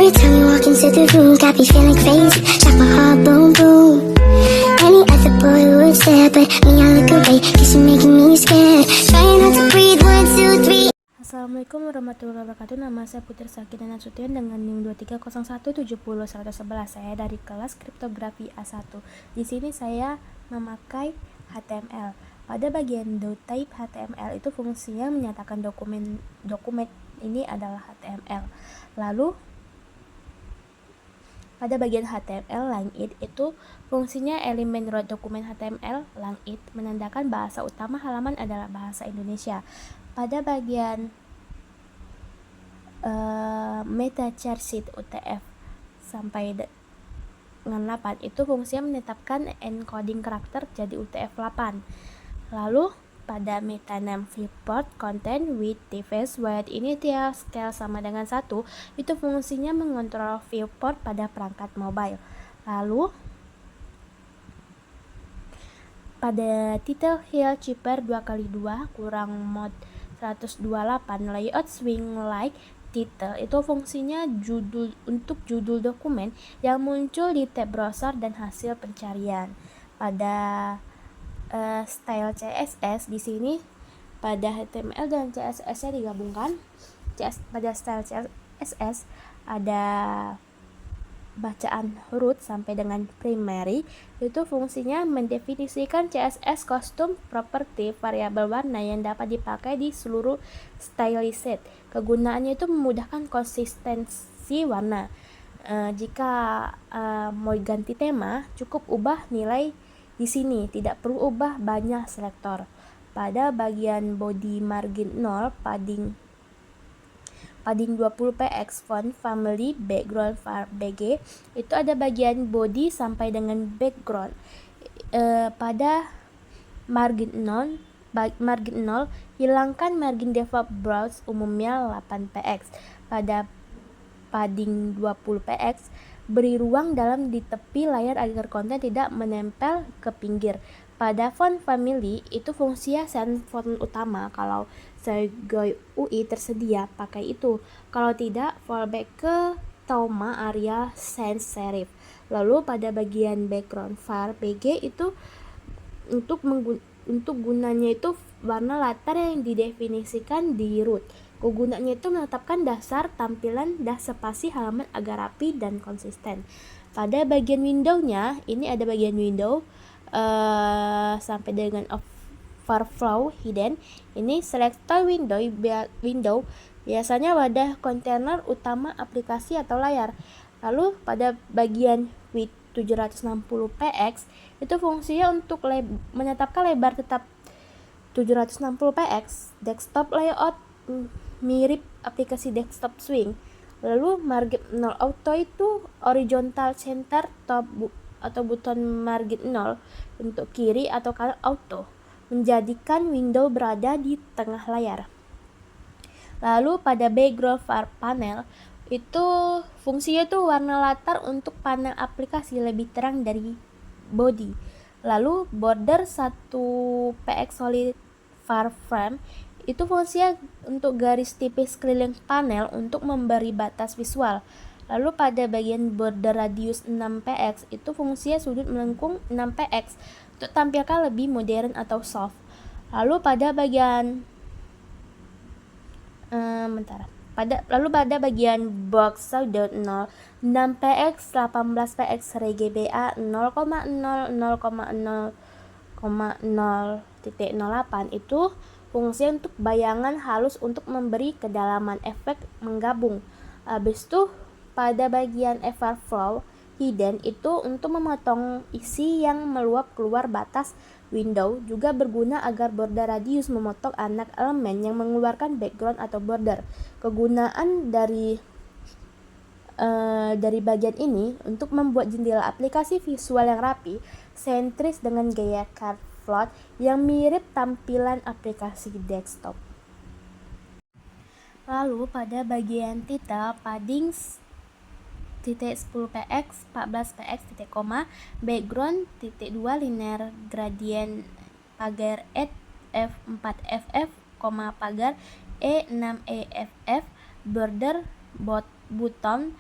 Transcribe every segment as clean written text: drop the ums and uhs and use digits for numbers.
Every time you walk into the room, got me feeling crazy. Shot my heart, boom, boom. Any other boy would stare, but me, I look away, cause you're making me scared. Trying not to breathe, 1, 2, 3. Assalamualaikum warahmatullahi wabarakatuh. Nama saya Putri Sakina Nasution dengan NIM 230170111. Saya dari kelas kriptografi A1. Di sini saya memakai HTML. Pada bagian dotype HTML itu fungsinya menyatakan dokumen ini adalah HTML. Lalu pada bagian HTML langit itu fungsinya elemen root dokumen HTML langit menandakan bahasa utama halaman adalah bahasa Indonesia. Pada bagian meta char sheet UTF sampai dengan 8 itu fungsinya menetapkan encoding karakter jadi UTF-8. Lalu pada meta name viewport content with device wide initial scale sama dengan 1 itu fungsinya mengontrol viewport pada perangkat mobile. Lalu pada title hill cheaper 2x2 kurang mod 128 layout swing like title itu fungsinya untuk judul dokumen yang muncul di tab browser dan hasil pencarian. Pada style CSS di sini pada HTML dan CSS-nya digabungkan. Pada style CSS ada bacaan root sampai dengan primary, itu fungsinya mendefinisikan CSS custom property variabel warna yang dapat dipakai di seluruh styleset. Kegunaannya itu memudahkan konsistensi warna. Jika mau ganti tema, cukup ubah nilai di sini, tidak perlu ubah banyak selektor. Pada bagian body margin 0, padding 20px font family background var bg itu ada bagian body sampai dengan background. Pada margin 0 hilangkan margin default browse umumnya 8px. Pada padding 20px beri ruang dalam di tepi layar agar konten tidak menempel ke pinggir. Pada font family itu fungsinya sans font utama. Kalau sebagai UI tersedia pakai itu. Kalau tidak fallback ke Tauma Arial sans serif. Lalu pada bagian background var bg itu untuk gunanya itu warna latar yang didefinisikan di root. Kegunaannya itu menetapkan dasar tampilan spasi halaman agar rapi dan konsisten. Pada bagian window-nya, ini ada bagian window sampai dengan overflow hidden. Ini selector window biasanya wadah kontainer utama aplikasi atau layar. Lalu pada bagian width 760px itu fungsinya untuk menetapkan lebar tetap 760px. Desktop layout mirip aplikasi desktop swing. Lalu margin 0 auto itu horizontal center top atau buton margin 0 untuk kiri atau kanan auto menjadikan window berada di tengah layar. Lalu pada background var panel itu fungsinya itu warna latar untuk panel aplikasi lebih terang dari body. Lalu border 1px solid var frame itu fungsinya untuk garis tipis keliling panel untuk memberi batas visual. Lalu pada bagian border radius 6px itu fungsinya sudut melengkung 6px untuk tampilkan lebih modern atau soft. Lalu pada bagian pada bagian box sudut 0 6px 18px RGBA 0,0,0,0,0.08 itu fungsi untuk bayangan halus untuk memberi kedalaman efek menggabung. Habis itu pada bagian overflow hidden itu untuk memotong isi yang meluap keluar batas window, juga berguna agar border radius memotong anak elemen yang mengeluarkan background atau border. Kegunaan dari bagian ini untuk membuat jendela aplikasi visual yang rapi, sentris dengan gaya curve float yang mirip tampilan aplikasi desktop. Lalu pada bagian title padding 10px 14px background 2 linear gradient pagar f4ff pagar e6eff border button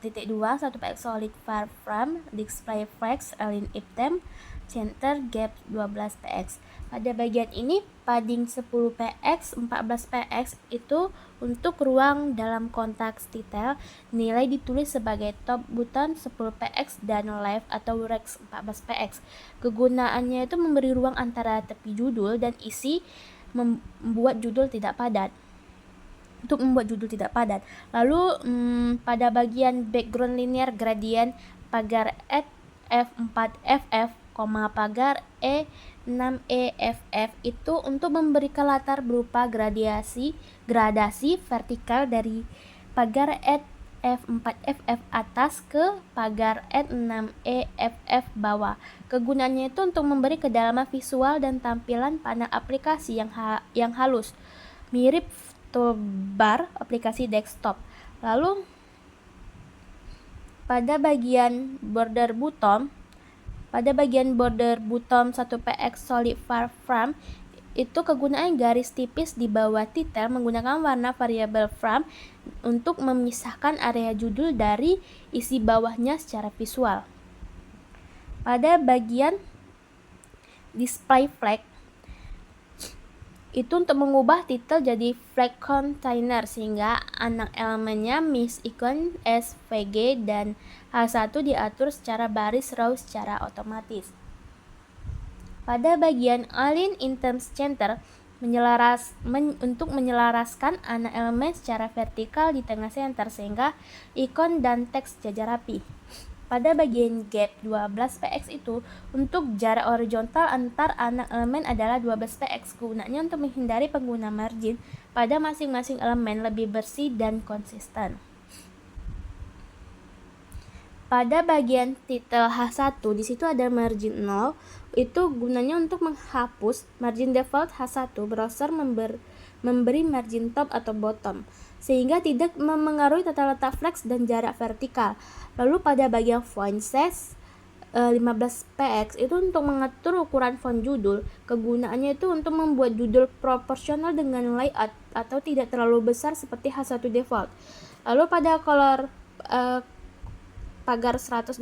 Titik 2, 1px solid far from display flex align item center gap 12px. Pada bagian ini padding 10px 14px itu untuk ruang dalam konteks detail, nilai ditulis sebagai top button 10px dan left atau rex 14px. Kegunaannya itu memberi ruang antara tepi judul dan isi membuat judul tidak padat. Lalu pada bagian background linear gradient pagar at f4ff, pagar e6eff itu untuk memberikan latar berupa gradasi vertikal dari pagar at f4ff atas ke pagar at 6eff bawah. Kegunaannya itu untuk memberi kedalaman visual dan tampilan panel aplikasi yang halus, mirip toolbar aplikasi desktop. Lalu pada bagian border button 1px solid far from itu kegunaan garis tipis di bawah titel menggunakan warna variabel from untuk memisahkan area judul dari isi bawahnya secara visual. Pada bagian display flag itu untuk mengubah titel jadi flag container sehingga anak elemennya miss icon SVG dan H1 diatur secara baris row secara otomatis. Pada bagian align items center untuk menyelaraskan anak elemen secara vertikal di tengah center sehingga ikon dan teks jajar rapi. Pada bagian gap 12px itu untuk jarak horizontal antar anak elemen adalah 12px. Gunanya untuk menghindari pengguna margin pada masing-masing elemen lebih bersih dan konsisten. Pada bagian titel H1 di situ ada margin 0. Itu gunanya untuk menghapus margin default H1. Browser memberi margin top atau bottom sehingga tidak memengaruhi tata letak flex dan jarak vertikal. Lalu pada bagian font size 15px itu untuk mengatur ukuran font judul. Kegunaannya itu untuk membuat judul proporsional dengan layout atau tidak terlalu besar seperti H1 default. Lalu pada color pagar 123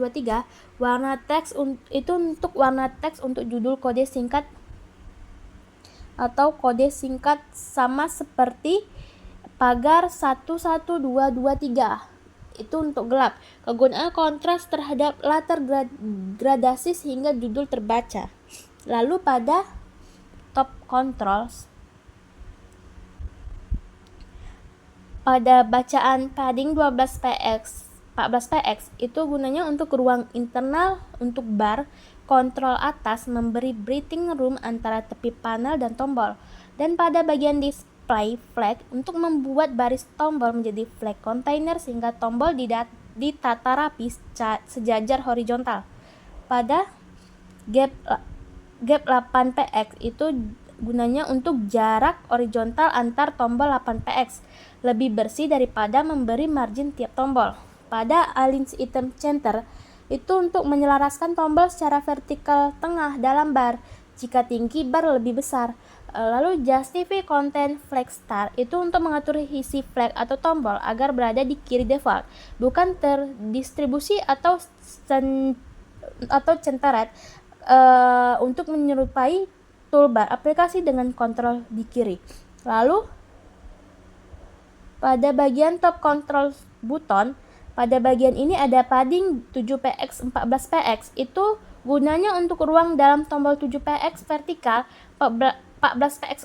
warna teks itu untuk warna teks untuk judul kode singkat atau kode singkat sama seperti pagar 11223 itu untuk gelap. Kegunaan kontras terhadap latar gradasi sehingga judul terbaca. Lalu pada top controls pada bacaan padding 12px 14px itu gunanya untuk ruang internal untuk bar kontrol atas memberi breathing room antara tepi panel dan tombol, dan pada bagian display flag untuk membuat baris tombol menjadi flag container sehingga tombol ditata rapi sejajar horizontal. Pada gap 8px itu gunanya untuk jarak horizontal antar tombol 8px lebih bersih daripada memberi margin tiap tombol. Pada align item center itu untuk menyelaraskan tombol secara vertikal tengah dalam bar. Jika tinggi bar lebih besar. Lalu justify content flag start itu untuk mengatur isi flag atau tombol agar berada di kiri default, bukan terdistribusi atau centered untuk menyerupai toolbar aplikasi dengan kontrol di kiri. Lalu pada bagian top control button pada bagian ini ada padding 7px 14px itu gunanya untuk ruang dalam tombol 7px vertikal 14px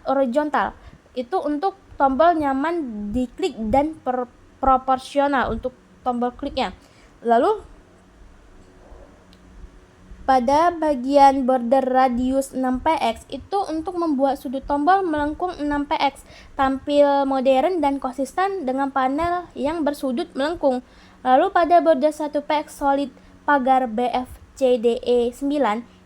horizontal itu untuk tombol nyaman diklik dan proporsional untuk tombol kliknya. Lalu pada bagian border radius 6px itu untuk membuat sudut tombol melengkung 6px tampil modern dan konsisten dengan panel yang bersudut melengkung. Lalu pada border 1px solid pagar BFCDE 9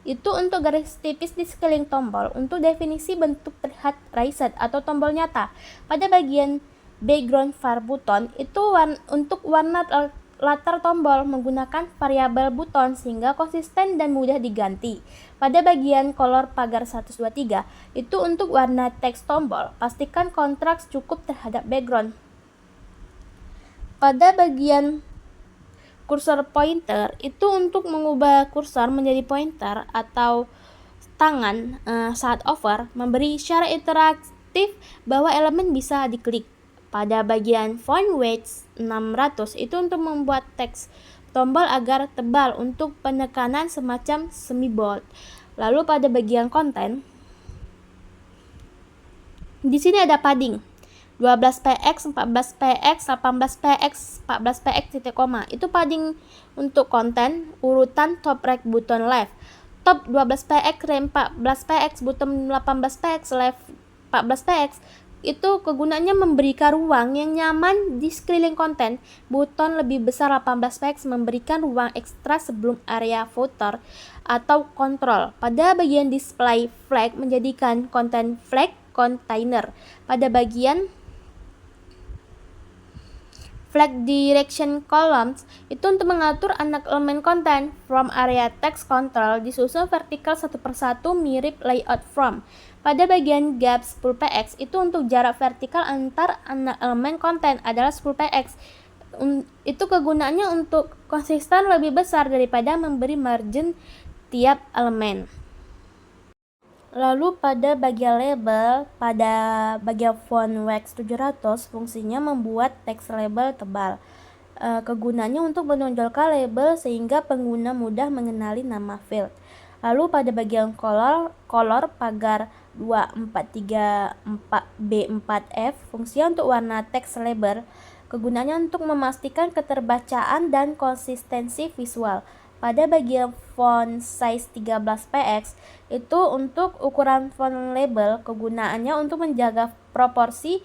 itu untuk garis tipis di sekeliling tombol untuk definisi bentuk terlihat raised atau tombol nyata. Pada bagian background far button itu untuk warna latar tombol menggunakan variabel button sehingga konsisten dan mudah diganti. Pada bagian color pagar 123 itu untuk warna teks tombol, pastikan kontras cukup terhadap background. pada bagian kursor pointer itu untuk mengubah kursor menjadi pointer atau tangan saat over, memberi isyarat interaktif bahwa elemen bisa diklik. Pada bagian font weight 600 itu untuk membuat teks tombol agar tebal untuk penekanan semacam semi bold. Lalu pada bagian konten, di sini ada padding 12px, 14px, 18px, 14px titik koma. Itu padding untuk konten urutan top right button left. Top 12px, rem 14px, button 18px, left 14px. Itu kegunaannya memberikan ruang yang nyaman di sekeliling konten. Button lebih besar 18px memberikan ruang ekstra sebelum area footer atau kontrol. Pada bagian display flag menjadikan konten flag container. Pada bagian flag direction columns itu untuk mengatur anak elemen konten. From area text control disusun vertikal satu persatu mirip layout from. Pada bagian gap 10px itu untuk jarak vertikal antar anak elemen konten adalah 10px. Itu kegunaannya untuk konsisten lebih besar daripada memberi margin tiap elemen. Lalu pada bagian label, pada bagian font wax 700 fungsinya membuat teks label tebal. Kegunaannya untuk menonjolkan label sehingga pengguna mudah mengenali nama field. Lalu pada bagian color pagar 2434B4F fungsinya untuk warna teks label. Kegunaannya untuk memastikan keterbacaan dan konsistensi visual. Pada bagian font size 13px itu untuk ukuran font label. Kegunaannya untuk menjaga proporsi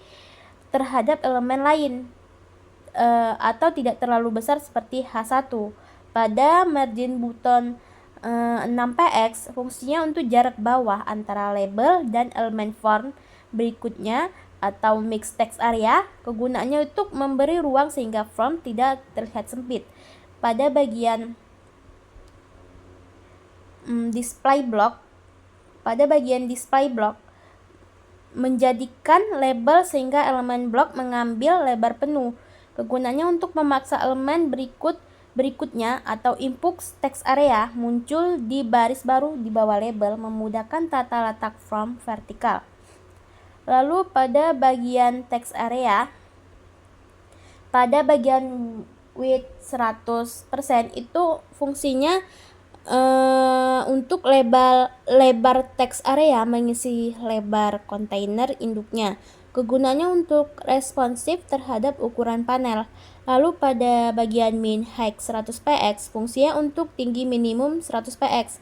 terhadap elemen lain atau tidak terlalu besar seperti H1. Pada margin button 6px fungsinya untuk jarak bawah antara label dan elemen font berikutnya atau mix text area. Kegunaannya untuk memberi ruang sehingga font tidak terlihat sempit. Pada bagian display block, pada bagian display block menjadikan label sehingga elemen blok mengambil lebar penuh. Kegunaannya untuk memaksa elemen berikutnya atau input text area muncul di baris baru di bawah label, memudahkan tata letak from vertikal. Lalu pada bagian text area, pada bagian width 100% itu fungsinya untuk lebar teks area mengisi lebar kontainer induknya. Kegunaannya untuk responsif terhadap ukuran panel. Lalu pada bagian min height 100px fungsinya untuk tinggi minimum 100px.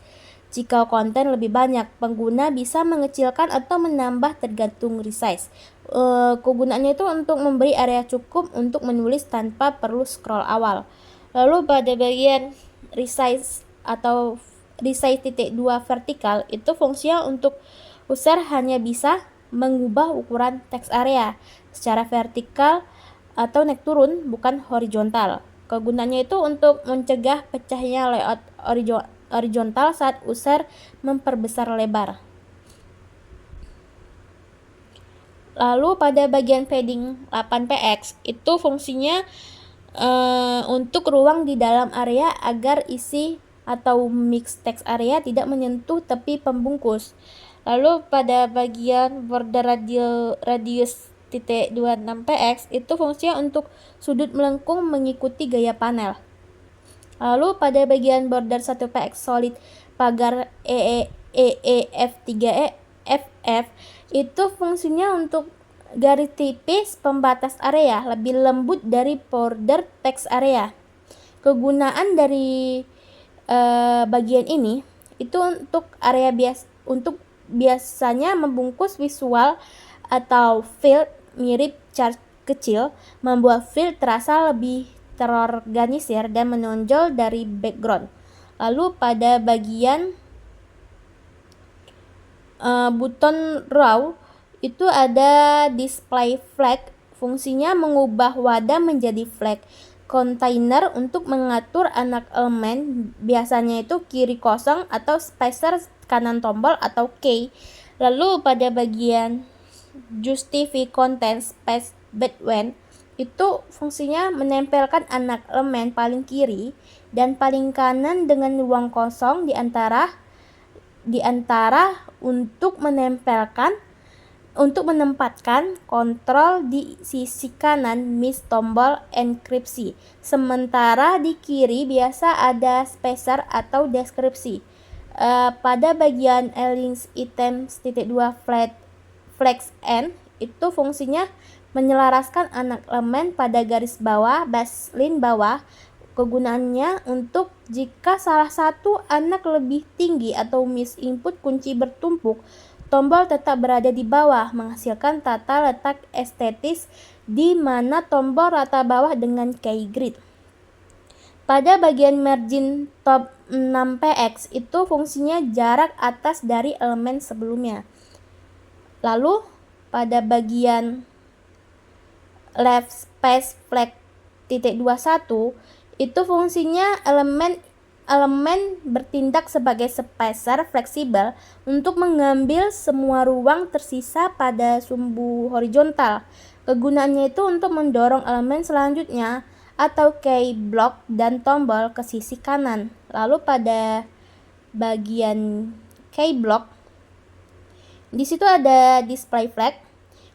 Jika konten lebih banyak, pengguna bisa mengecilkan atau menambah tergantung resize. Kegunaannya itu untuk memberi area cukup untuk menulis tanpa perlu scroll awal. Lalu pada bagian resize atau resize titik 2 vertikal itu fungsinya untuk user hanya bisa mengubah ukuran teks area secara vertikal atau naik turun, bukan horizontal. Kegunaannya itu untuk mencegah pecahnya layout horizontal saat user memperbesar lebar. Lalu pada bagian padding 8px itu fungsinya untuk ruang di dalam area agar isi atau mix text area tidak menyentuh tepi pembungkus. Lalu pada bagian border radius titik 26px itu fungsinya untuk sudut melengkung mengikuti gaya panel. Lalu pada bagian border 1px solid pagar EEF3FF itu fungsinya untuk garis tipis pembatas area lebih lembut dari border text area. Kegunaan dari bagian ini itu untuk area biasanya membungkus visual atau field mirip chart kecil, membuat field terasa lebih terorganisir dan menonjol dari background. Lalu pada bagian button row itu ada display flag, fungsinya mengubah wadah menjadi flag container untuk mengatur anak elemen, biasanya itu kiri kosong atau spacer kanan tombol atau key. Lalu pada bagian justify content space between itu fungsinya menempelkan anak elemen paling kiri dan paling kanan dengan ruang kosong di antara untuk menempatkan kontrol di sisi kanan miss tombol enkripsi. Sementara di kiri biasa ada spacer atau deskripsi. Pada bagian Links items (2 flex n itu fungsinya menyelaraskan anak elemen pada garis bawah baseline bawah. Kegunaannya untuk jika salah satu anak lebih tinggi atau miss input kunci bertumpuk, tombol tetap berada di bawah, menghasilkan tata letak estetis di mana tombol rata bawah dengan key grid. Pada bagian margin top 6px itu fungsinya jarak atas dari elemen sebelumnya. Lalu pada bagian left space flag (21) itu fungsinya elemen bertindak sebagai spacer fleksibel untuk mengambil semua ruang tersisa pada sumbu horizontal. Kegunaannya itu untuk mendorong elemen selanjutnya atau key block dan tombol ke sisi kanan. Lalu pada bagian key block di situ ada display flag.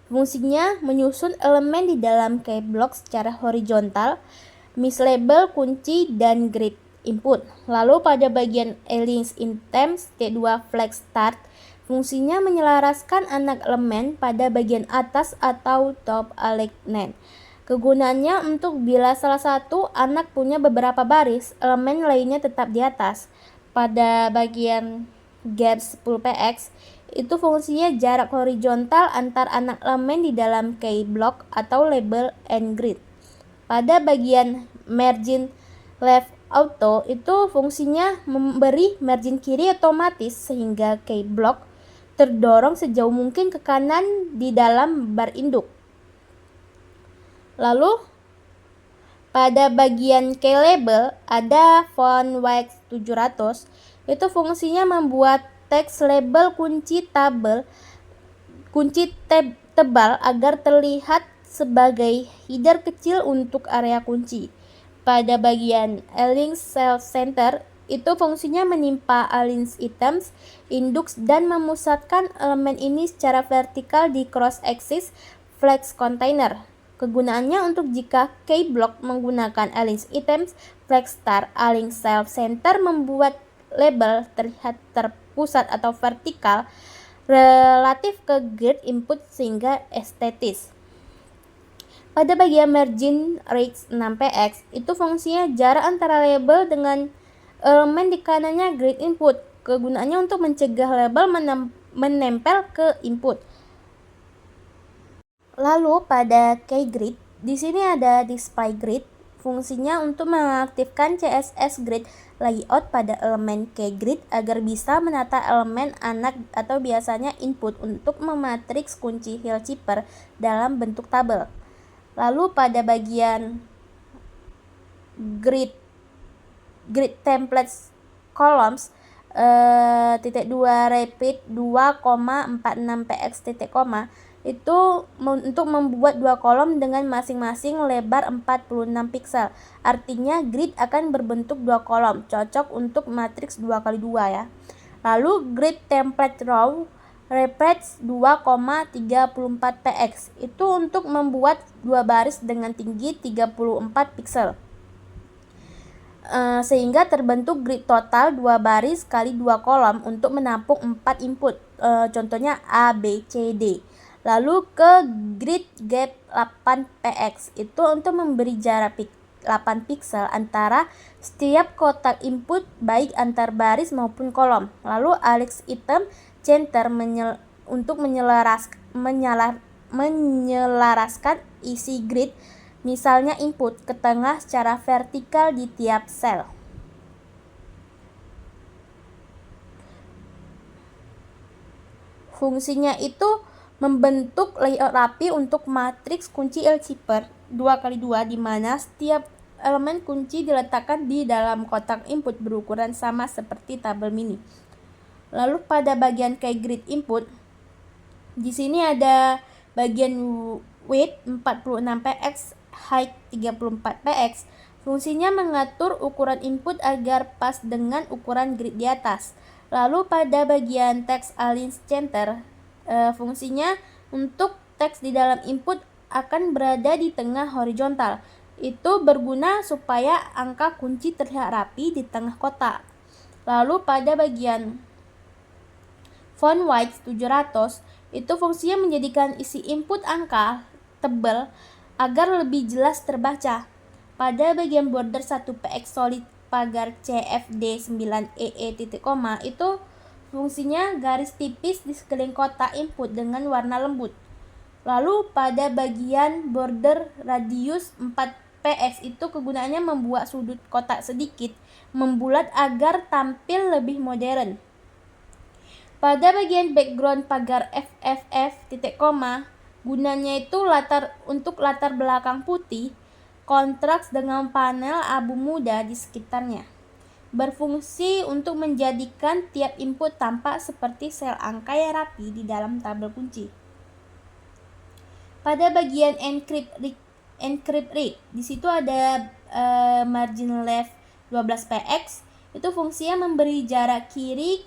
Fungsinya menyusun elemen di dalam key block secara horizontal, mislabel kunci dan grid input. Lalu pada bagian Links items (2 flag start, fungsinya menyelaraskan anak elemen pada bagian atas atau top alignment. Kegunaannya untuk bila salah satu anak punya beberapa baris, elemen lainnya tetap di atas. Pada bagian gap 10px itu fungsinya jarak horizontal antar anak elemen di dalam key block atau label and grid. Pada bagian margin left auto itu fungsinya memberi margin kiri otomatis sehingga key block terdorong sejauh mungkin ke kanan di dalam bar induk. Lalu pada bagian key label ada font wax 700. Itu fungsinya membuat teks label kunci tebal agar terlihat sebagai header kecil untuk area kunci. Pada bagian Links Cell Center itu fungsinya menimpa Links items, index dan memusatkan elemen ini secara vertikal di cross axis flex container. Kegunaannya untuk jika key block menggunakan Links items, flex start, Links Cell Center membuat label terlihat terpusat atau vertikal relatif ke grid input sehingga estetis. Pada bagian margin right 6px itu fungsinya jarak antara label dengan elemen di kanannya grid input. Kegunaannya untuk mencegah label menempel ke input. Lalu pada key grid, di sini ada display grid. Fungsinya untuk mengaktifkan CSS grid layout pada elemen key grid agar bisa menata elemen anak atau biasanya input untuk mematriks kunci Hilshipper dalam bentuk tabel. Lalu pada bagian grid templates columns (2 repeat 2,46px titik koma itu untuk membuat dua kolom dengan masing-masing lebar 46 pixel. Artinya grid akan berbentuk dua kolom, cocok untuk matriks 2x2 ya. Lalu grid template row repeat 2,34px itu untuk membuat dua baris dengan tinggi 34 pixel. Sehingga terbentuk grid total 2 baris kali 2 kolom untuk menampung 4 input, contohnya A, B, C, D. Lalu ke grid gap 8px itu untuk memberi jarak 8 pixel antara setiap kotak input baik antar baris maupun kolom. Lalu Links item center untuk menyelaraskan isi grid, misalnya input ke tengah secara vertikal di tiap sel. Fungsinya itu membentuk layout rapi untuk matriks kunci Hilshipper 2x2 di mana setiap elemen kunci diletakkan di dalam kotak input berukuran sama seperti tabel mini. Lalu pada bagian key grid input, di sini ada bagian width 46px, height 34px, fungsinya mengatur ukuran input agar pas dengan ukuran grid di atas. Lalu pada bagian text align center, fungsinya untuk teks di dalam input akan berada di tengah horizontal. Itu berguna supaya angka kunci terlihat rapi di tengah kotak. Lalu pada bagian font width 700, itu fungsinya menjadikan isi input angka tebal agar lebih jelas terbaca. Pada bagian border 1px solid pagar CFD 9EE titik koma, itu fungsinya garis tipis di sekeliling kotak input dengan warna lembut. Lalu pada bagian border radius 4px, itu kegunaannya membuat sudut kotak sedikit membulat agar tampil lebih modern. Pada bagian background pagar FFF titik koma, gunanya itu untuk latar belakang putih, kontras dengan panel abu muda di sekitarnya. Berfungsi untuk menjadikan tiap input tampak seperti sel angka yang rapi di dalam tabel kunci. Pada bagian encrypt read, di situ ada margin left 12px, itu fungsinya memberi jarak kiri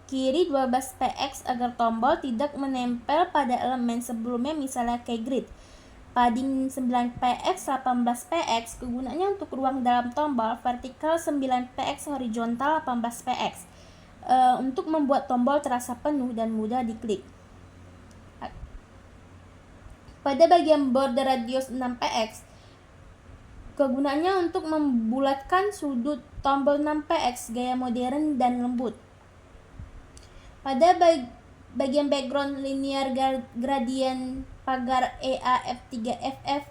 12px agar tombol tidak menempel pada elemen sebelumnya, misalnya kayak grid. Padding 9px 18px, kegunaannya untuk ruang dalam tombol, vertikal 9px, horizontal 18px, untuk membuat tombol terasa penuh dan mudah diklik. Pada bagian border radius 6px, kegunaannya untuk membulatkan sudut tombol 6px gaya modern dan lembut. Pada bagian background linear gradient pagar EAF3FF,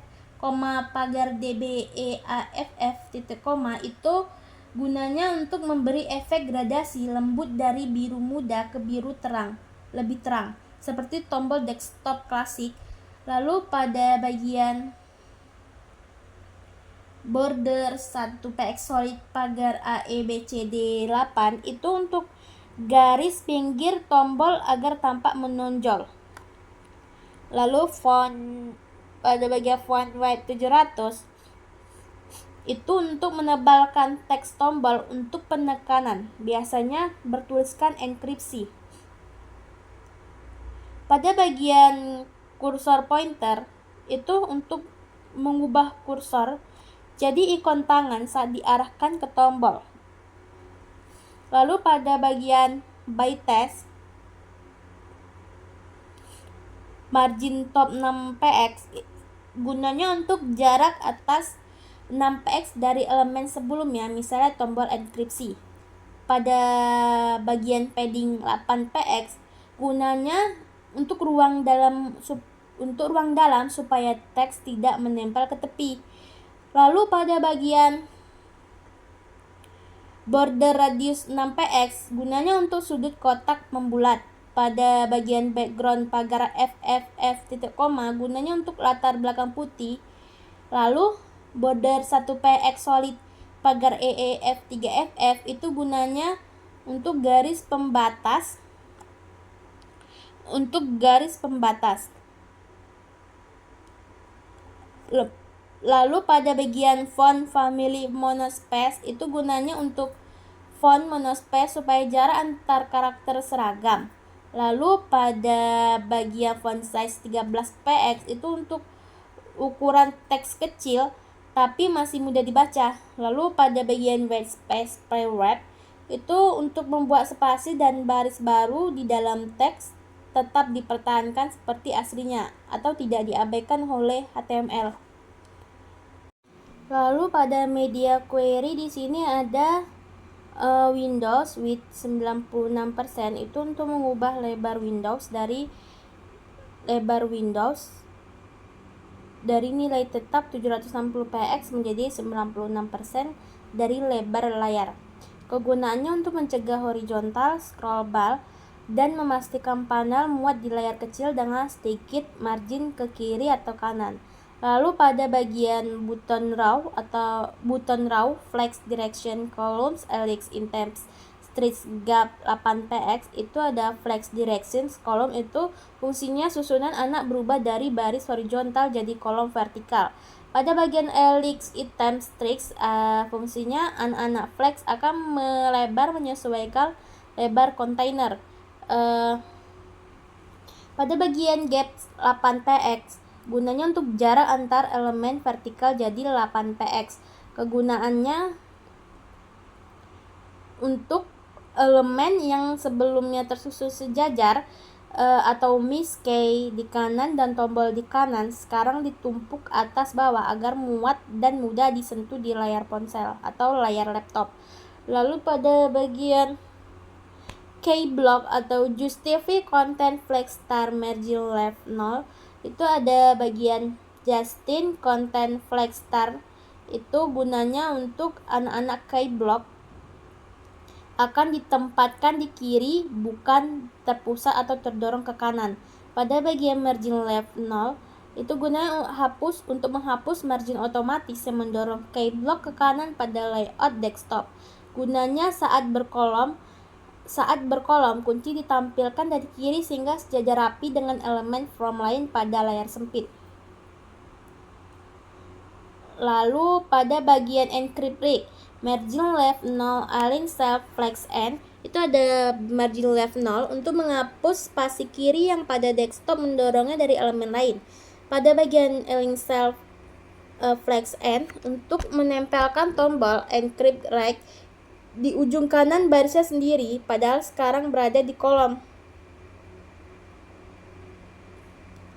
pagar DBEAFF titik koma, itu gunanya untuk memberi efek gradasi lembut dari biru muda ke biru terang, lebih terang, seperti tombol desktop klasik. Lalu pada bagian border 1px solid pagar AEBCD8, itu untuk garis pinggir tombol agar tampak menonjol. Lalu pada bagian font width 700, itu untuk menebalkan teks tombol untuk penekanan, biasanya bertuliskan enkripsi. Pada bagian kursor pointer, itu untuk mengubah kursor jadi ikon tangan saat diarahkan ke tombol. Lalu pada bagian by test, margin top 6px, gunanya untuk jarak atas 6px dari elemen sebelumnya, misalnya tombol enkripsi. Pada bagian padding 8px, gunanya untuk ruang dalam supaya teks tidak menempel ke tepi. Lalu pada bagian border radius 6px, gunanya untuk sudut kotak membulat. Pada bagian background pagar FFF titik koma, gunanya untuk latar belakang putih. Lalu border 1px solid pagar EEF3FF, itu gunanya untuk garis pembatas. Lalu pada bagian font family monospace, itu gunanya untuk font monospace supaya jarak antar karakter seragam. Lalu pada bagian font size 13px, itu untuk ukuran teks kecil tapi masih mudah dibaca. Lalu pada bagian white space pre-wrap, itu untuk membuat spasi dan baris baru di dalam teks tetap dipertahankan seperti aslinya atau tidak diabaikan oleh HTML. Lalu pada media query, di sini ada Windows with 96%, itu untuk mengubah lebar Windows dari nilai tetap 760px menjadi 96% dari lebar layar. Kegunaannya untuk mencegah horizontal scroll bar dan memastikan panel muat di layar kecil dengan sedikit margin ke kiri atau kanan. Lalu pada bagian button row flex direction columns elix in temps stretch gap 8px, itu ada flex directions column, itu fungsinya susunan anak berubah dari baris horizontal jadi kolom vertikal. Pada bagian Elix item strings, fungsinya anak-anak flex akan melebar menyesuaikan lebar kontainer. Pada bagian gap 8px, gunanya untuk jarak antar elemen vertikal jadi 8px. Kegunaannya untuk elemen yang sebelumnya tersusun sejajar atau misky di kanan dan tombol di kanan sekarang ditumpuk atas bawah agar muat dan mudah disentuh di layar ponsel atau layar laptop. Lalu pada bagian K-block atau justify content flex star margin left 0, itu ada bagian Justin content flex star. Itu gunanya untuk anak-anak K-block akan ditempatkan di kiri, bukan terpusat atau terdorong ke kanan. Pada bagian margin left 0, itu gunanya untuk menghapus margin otomatis yang mendorong K-block ke kanan pada layout desktop. Gunanya saat berkolom, kunci ditampilkan dari kiri sehingga sejajar rapi dengan elemen from lain pada layar sempit. Lalu pada bagian encrypt rig, margin left 0 align self flex n, itu ada margin left 0 untuk menghapus spasi kiri yang pada desktop mendorongnya dari elemen lain. Pada bagian align self flex n untuk menempelkan tombol encrypt right di ujung kanan barisnya sendiri, padahal sekarang berada di kolom.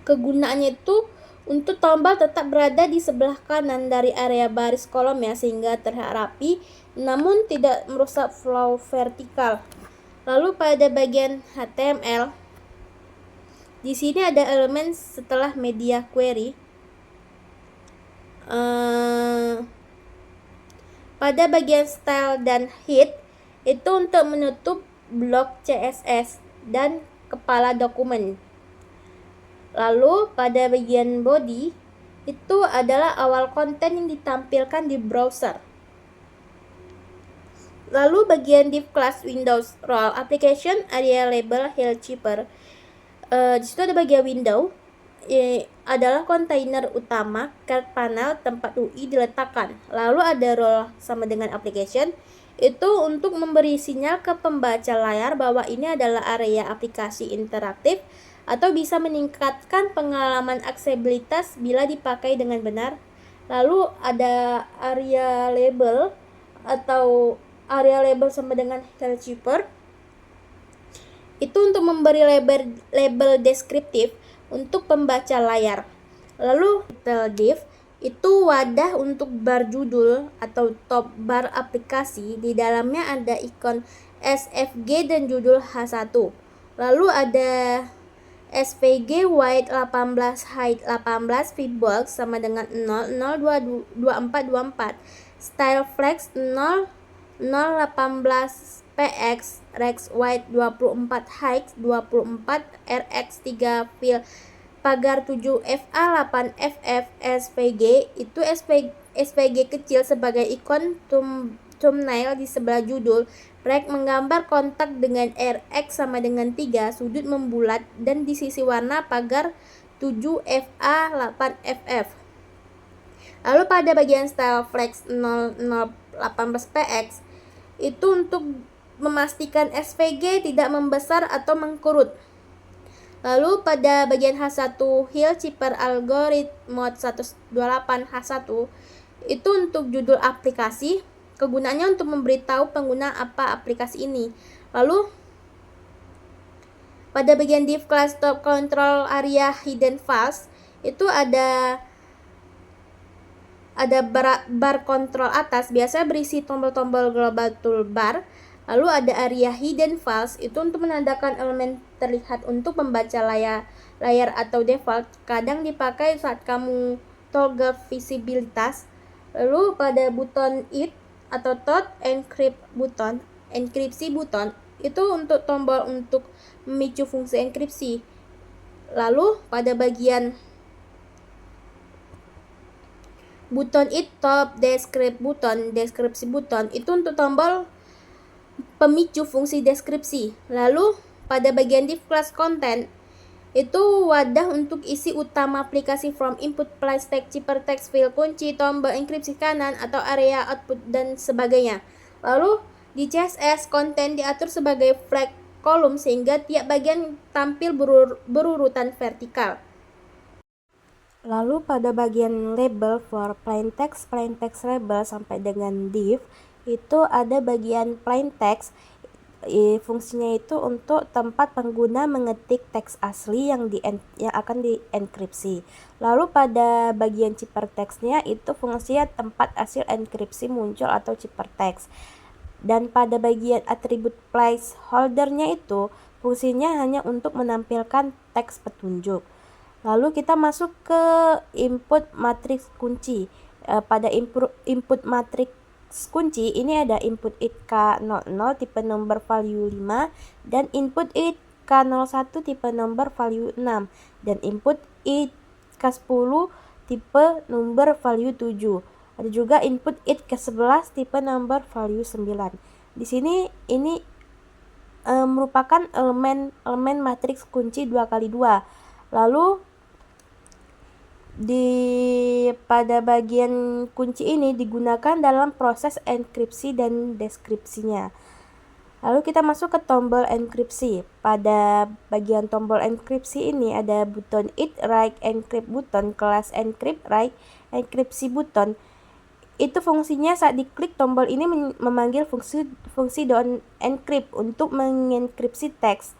Kegunaannya itu untuk tombol tetap berada di sebelah kanan dari area baris kolomnya sehingga terlihat rapi namun tidak merusak flow vertikal. Lalu pada bagian HTML, di sini ada elemen setelah media query. Pada bagian style dan head, itu untuk menutup blok CSS dan kepala dokumen. Lalu pada bagian body, itu adalah awal konten yang ditampilkan di browser. Lalu bagian div class Windows Role Application Area Label Health Cheaper. Di situ ada bagian window, adalah kontainer utama card panel tempat UI diletakkan. Lalu ada role sama dengan application, itu untuk memberi sinyal ke pembaca layar bahwa ini adalah area aplikasi interaktif atau bisa meningkatkan pengalaman aksesibilitas bila dipakai dengan benar. Lalu ada area label atau area label sama dengan health cheaper, itu untuk memberi label deskriptif untuk pembaca layar. Lalu title div itu wadah untuk bar judul atau top bar aplikasi. Di dalamnya ada ikon SVG dan judul H1. Lalu ada SVG wide 18 height 18 feedbox sama dengan 0,02424. Style flex 0,018 px rex wide 24 height 24 rx 3 fill pagar 7 fa 8 ff SVG. Itu SVG kecil sebagai ikon thumbnail di sebelah judul. Rek menggambar kontak dengan RX sama dengan 3, sudut membulat, dan di sisi warna pagar 7FA 8FF. Lalu pada bagian style flex 0018px, itu untuk memastikan SVG tidak membesar atau mengkurut. Lalu pada bagian H1 Health Cheaper Algorithm Mode 128 H1, itu untuk judul aplikasi. Kegunaannya untuk memberitahu pengguna apa aplikasi ini. Lalu pada bagian div class top control area hidden files, itu ada bar kontrol atas, biasa berisi tombol-tombol global toolbar. Lalu ada area hidden files, itu untuk menandakan elemen terlihat untuk membaca layar atau default, kadang dipakai saat kamu toggle visibilitas. Lalu pada buton it atau tot enkripsi buton, itu untuk tombol untuk memicu fungsi enkripsi. Lalu pada bagian buton it top deskripsi buton, itu untuk tombol pemicu fungsi deskripsi. Lalu pada bagian div class content, itu wadah untuk isi utama aplikasi from input plain text, ciphertext, field kunci, tombol enkripsi kanan atau area output dan sebagainya. Lalu di CSS konten diatur sebagai flag kolom sehingga tiap bagian tampil berurutan vertikal. Lalu pada bagian label for plain text label sampai dengan div itu ada bagian plain text. Fungsinya itu untuk tempat pengguna mengetik teks asli yang akan dienkripsi. Lalu pada bagian ciphertextnya itu fungsinya tempat hasil enkripsi muncul atau ciphertext. Dan pada bagian atribut placeholdernya itu fungsinya hanya untuk menampilkan teks petunjuk. Lalu kita masuk ke input matriks kunci. Pada input matriks kunci ini ada input id K00 tipe number value 5 dan input id K01 tipe number value 6 dan input id K10 tipe number value 7. Ada juga input id K11 tipe number value 9. Di sini ini merupakan elemen matriks kunci 2x2. Lalu pada bagian kunci ini digunakan dalam proses enkripsi dan deskripsinya. Lalu kita masuk ke tombol enkripsi. Pada bagian tombol enkripsi ini ada button id write encrypt button, kelas encrypt write enkripsi button. Itu fungsinya saat diklik tombol ini memanggil fungsi don't encrypt untuk mengenkripsi teks.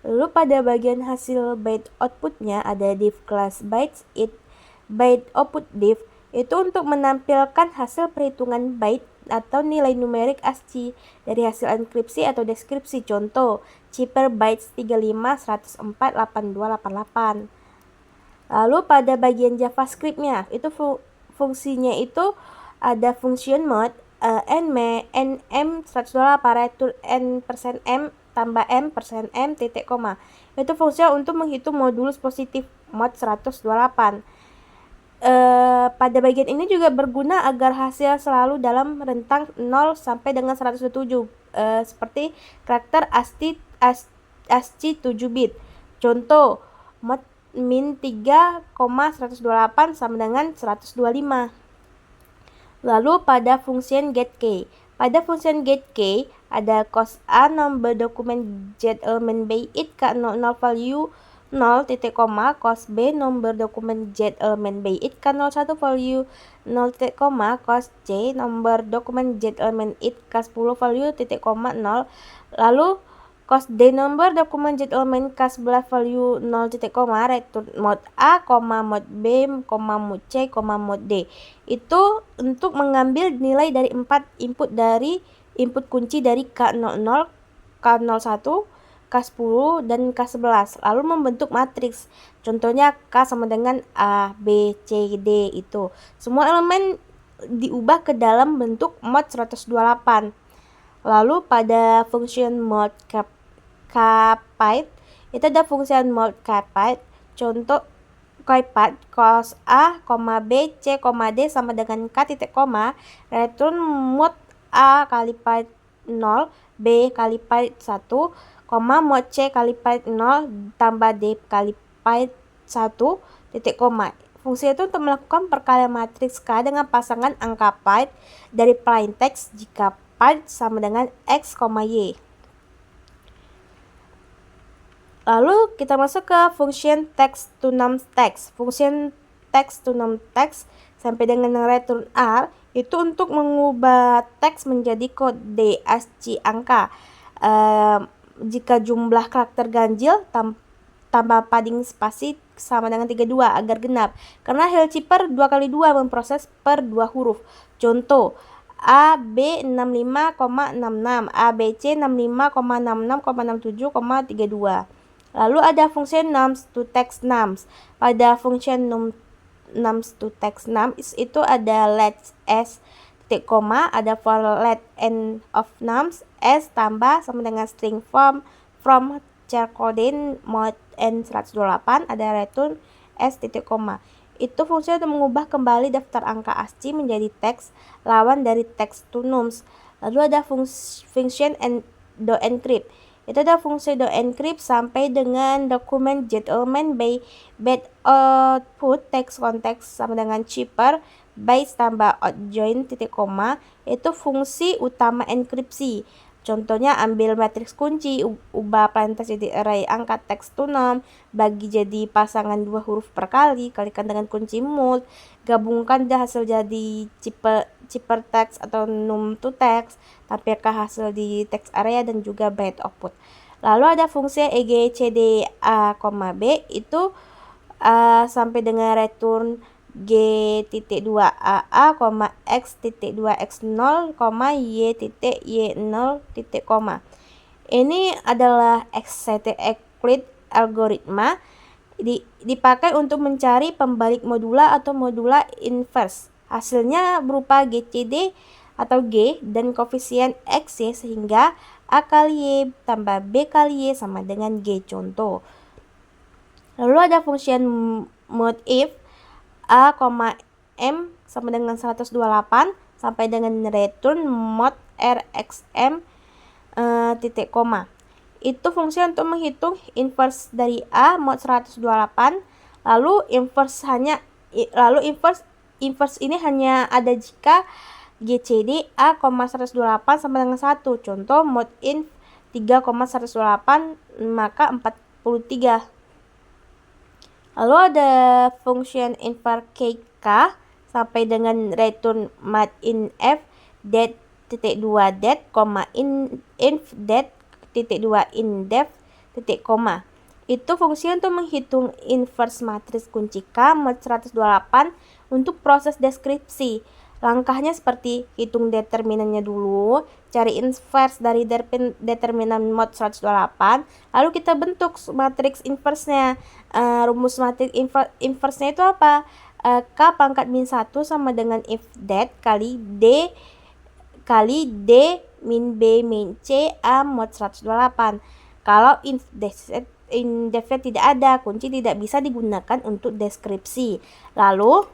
Lalu pada bagian hasil byte outputnya ada div class bytes id byte output div itu untuk menampilkan hasil perhitungan byte atau nilai numerik ASCII dari hasil enkripsi atau deskripsi. Contoh, cipher bytes 35 104 8288. Lalu pada bagian JavaScript-nya itu fungsinya itu ada function mode nm 128 return n%m tambah m%m titik koma. Itu fungsinya untuk menghitung modulus positif mod 128. Pada bagian ini juga berguna agar hasil selalu dalam rentang 0 sampai dengan 107 seperti karakter ASCII 7 bit. Contoh, mod min 3,128 sama dengan 125. Lalu pada function getKey. Pada function getKey ada cos A number dokumen get element by id K00 value 0 titik koma, cos B nomor dokumen get element by id K01 value 0 titik koma, cos C nomor dokumen get element id K10 value titik koma 0. Lalu cos D nomor dokumen get element K11 value 0 titik koma, return mod A, mod B, mod C, mod D. Itu untuk mengambil nilai dari 4 input kunci dari K00, K01, K10 dan K11 lalu membentuk matriks. Contohnya K sama dengan A, B, C, D itu. Semua elemen diubah ke dalam bentuk mod 128. Lalu pada function mod capite itu ada function mod capite. Contoh capite cos A, B, C, D sama dengan K titik koma, return mod A kali pi 0, B kali pi 1, mod C kali pi 0 tambah D kali pi 1 titik koma. Fungsi itu untuk melakukan perkalian matriks K dengan pasangan angka pi dari plain text jika pi sama dengan X, Y. Lalu kita masuk ke function text to num text. Function text to num text sampai dengan return R itu untuk mengubah teks menjadi kode ASCII angka. Jika jumlah karakter ganjil tambah padding spasi sama dengan 32 agar genap. Karena Hellchipper 2x2 memproses per 2 huruf. Contoh, A, B 65,66, A, B, C 65,66,67,32. Lalu ada fungsi nums to text nums. Pada fungsi nums to text nums itu ada let s titik koma, ada for let n of nums s tambah sama dengan string from charcodin mod n128, ada return s titik koma. Itu fungsi untuk mengubah kembali daftar angka ASCII menjadi teks lawan dari text to nums. Lalu ada function do encrypt. itu ada fungsi do encrypt sampai dengan dokumen gentleman by bit output text context sama dengan cheaper bytes tambah outjoin titik koma, itu fungsi utama enkripsi. Contohnya ambil matriks kunci, ubah plaintext jadi array angka teks to num, bagi jadi pasangan dua huruf per kali, kalikan dengan kunci mult, gabungkan dah hasil jadi cipher text atau num to text, tampilkan hasil di text area dan juga byte output. Lalu ada fungsi egcda, b itu sampai dengan return g.2aa, x.2x0, y.y0, Ini adalah Euclid algoritma dipakai untuk mencari pembalik modula atau modula inverse. Hasilnya berupa GCD atau G dan koefisien X y, sehingga A kali Y tambah B kali Y sama dengan G contoh. Lalu ada fungsi mod if A, M sama dengan 128 sampai dengan return mod RXM titik koma. Itu fungsi untuk menghitung inverse dari A mod 128. Lalu inverse ini hanya ada jika GCD A, 128 sama dengan 1. Contoh mod inf 3,128 maka 43. Lalu ada function infer k sampai dengan return mat inf det titik 2 det, inf det titik 2 indef titik koma. Itu fungsi untuk menghitung inverse matriks kunci K mod 128 untuk proses deskripsi. Langkahnya seperti hitung determinannya dulu, cari inverse dari determinan mod 128, lalu kita bentuk matriks inverse-nya. Rumus matriks inverse-nya itu apa? K pangkat min 1 sama dengan if det kali D min B min C A mod 128. Kalau indefnya tidak ada, kunci tidak bisa digunakan untuk deskripsi. Lalu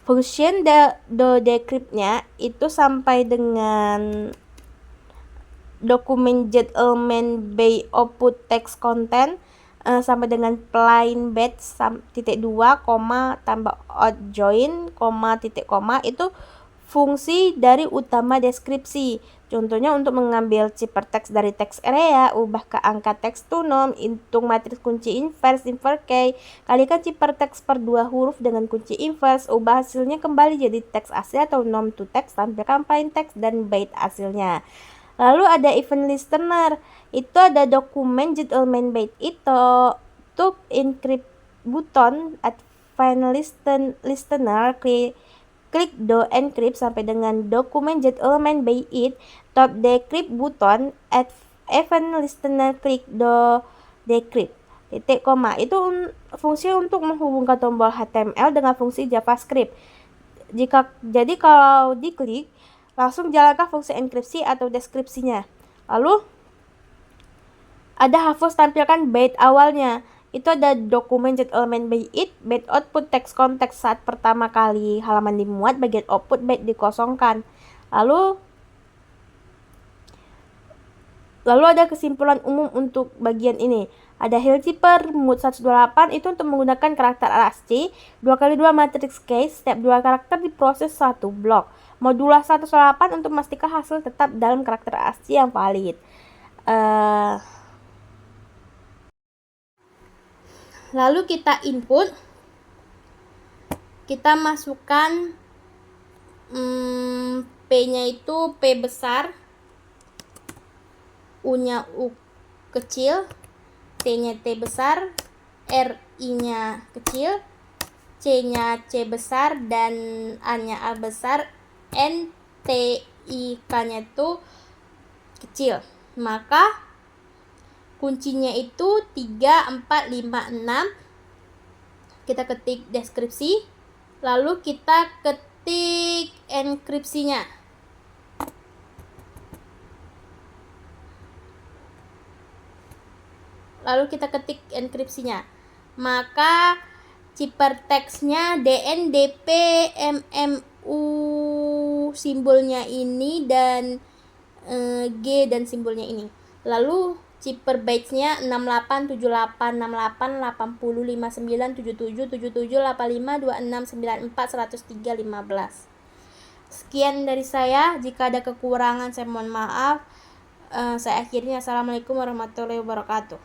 function do decrypt-nya itu sampai dengan dokumen gentleman by output text content sampai dengan plain batch titik 2, tambah outjoin, titik koma, itu fungsi dari utama deskripsi. Contohnya untuk mengambil cipher text dari text area, ubah ke angka text to num, hitung matriks kunci inverse, infer k, kalikan cipher text per 2 huruf dengan kunci inverse, ubah hasilnya kembali jadi teks asli atau num to text, tampilkan plain text dan byte hasilnya. Lalu ada event listener, itu ada dokumen gentleman byte itu to encrypt button at final listener, klik do encrypt sampai dengan dokumen gentleman by it, top decrypt button at event listener, klik do decrypt titik koma. Itu fungsi untuk menghubungkan tombol HTML dengan fungsi JavaScript. Jadi kalau diklik langsung jalankan fungsi enkripsi atau deskripsinya. Lalu ada hapus tampilkan byte awalnya. Itu ada dokumen gentleman by it, byte output text context saat pertama kali halaman dimuat, bagian output byte dikosongkan. Lalu ada kesimpulan umum untuk bagian ini. Ada Hillkeeper mod 128 itu untuk menggunakan karakter ASCII 2x2 matriks case, setiap 2 karakter diproses 1 blok. Modula 128 untuk memastikan hasil tetap dalam karakter ASCII yang valid. Lalu kita input, kita masukkan P-nya itu P besar, U-nya U kecil, T-nya T besar, R-I-nya kecil, C-nya C besar, dan A-nya A besar, N, T, I, K-nya itu kecil. Maka kuncinya itu 3, 4, 5, 6. Kita ketik deskripsi, lalu kita ketik enkripsinya. Maka cipher text-nya DN, DP, MMU simbolnya ini, dan G dan simbolnya ini. Lalu cheaper batch-nya 68, 78, 68, 80, 59, 77, 77, 85, 26, 94, 103, 15. Sekian dari saya. Jika ada kekurangan saya mohon maaf. Saya akhiri. Assalamualaikum warahmatullahi wabarakatuh.